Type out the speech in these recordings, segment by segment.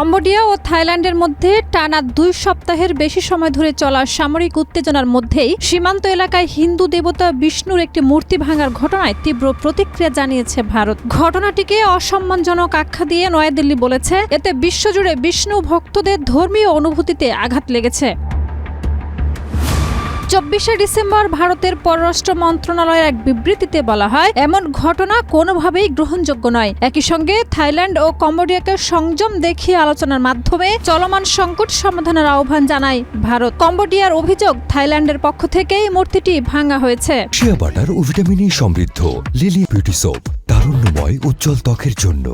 Cambodia ও থাইল্যান্ডের মধ্যে টানা 2 সপ্তাহের বেশি সময় ধরে চলা সামরিক উত্তেজনার মধ্যেই সীমান্ত এলাকায় হিন্দু দেবতা বিষ্ণুর একটি মূর্তি ভাঙার ঘটনায় তীব্র প্রতিক্রিয়া জানিয়েছে ভারত। ঘটনাটিকে অসম্মানজনক আখ্যা দিয়ে নয়াদিল্লি বলেছে, এতে বিশ্বজুড়ে বিষ্ণু ভক্তদের ধর্মীয় অনুভূতিতে আঘাত লেগেছে। 24শে ডিসেম্বর ভারতের পররাষ্ট্র মন্ত্রণালয়ের এক বিবৃতিতে বলা হয়, এমন ঘটনা কোনোভাবেই গ্রহণযোগ্য নয়। একই সঙ্গে থাইল্যান্ড ও কম্বোডিয়াকে সংযম দেখিয়ে আলোচনার মাধ্যমে চলমান সংকট সমাধানের আহ্বান জানায় ভারত। কম্বোডিয়ার অভিযোগ, থাইল্যান্ডের পক্ষ থেকেই মূর্তিটি ভাঙা হয়েছে। শিয়া বাটার ও ভিটামিন ই সমৃদ্ধ লিলি বিউটি সোপ, তারুণ্যময় উজ্জ্বল ত্বকের জন্য।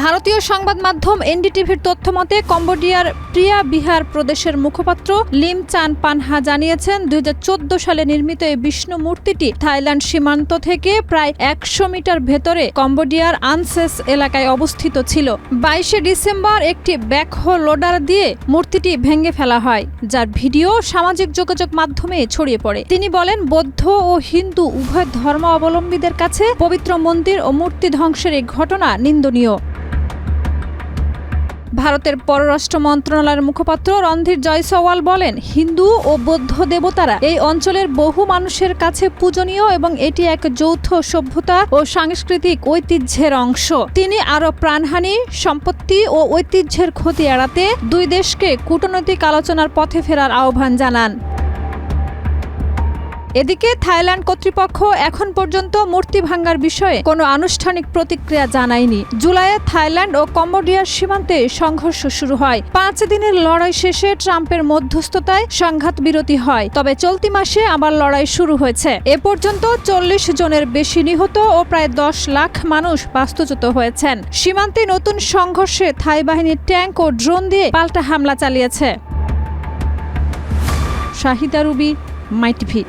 ভারতীয় সংবাদ মাধ্যম এনডিটিভির তথ্য মতে কম্বোডিয়ার প্রিয়া বিহার প্রদেশের মুখপাত্র লিম চান পানহা জানিয়েছেন, 2014 সালে নির্মিত এই বিষ্ণু মূর্তিটি থাইল্যান্ড সীমান্ত থেকে প্রায় 100 মিটার ভেতরে কম্বোডিয়ার আনসেস এলাকায় অবস্থিত ছিল। 22শে ডিসেম্বর একটি ব্যাকহো লোডার দিয়ে মূর্তিটি ভেঙে ফেলা হয়, যার ভিডিও সামাজিক যোগাযোগ মাধ্যমে ছড়িয়ে পড়ে। তিনি বলেন, বৌদ্ধ ও হিন্দু উভয় ধর্মাবলম্বীদের কাছে পবিত্র মন্দির ও মূর্তি ধ্বংসের এই ঘটনা নিন্দনীয়। ভারতের পররাষ্ট্র মন্ত্রণালয়ের মুখপাত্র রণধীর জয়সওয়াল বলেন, হিন্দু ও বৌদ্ধ দেবতারা এই অঞ্চলের বহু মানুষের কাছে পূজনীয় এবং এটি এক যৌথ সভ্যতা ও সাংস্কৃতিক ঐতিহ্যের অংশ। তিনি আরও প্রাণহানি, সম্পত্তি ও ঐতিহ্যের ক্ষতি এড়াতে দুই দেশকে কূটনৈতিক আলোচনার পথে ফেরার আহ্বান জানান। এদিকে থাইল্যান্ড কর্তৃপক্ষ এখন পর্যন্ত মূর্তি ভাঙার বিষয়ে কোনো আনুষ্ঠানিক প্রতিক্রিয়া জানায়নি। জুলাইয়ে থাইল্যান্ড ও কম্বোডিয়ার সীমান্তে সংঘর্ষ শুরু হয়। 5 দিনের লড়াই শেষে ট্রাম্পের মধ্যস্থতায় সংঘাত বিরতি হয়, তবে চলতি মাসে আবার লড়াই শুরু হয়েছে। এ পর্যন্ত 40 জনের বেশি নিহত ও প্রায় 10 লাখ মানুষ বাস্তুচ্যুত হয়েছেন। সীমান্তে নতুন সংঘর্ষে থাই বাহিনীর ট্যাঙ্ক ও ড্রোন দিয়ে পাল্টা হামলা চালিয়েছে। শাহিদা রুবি, মাই টিভি।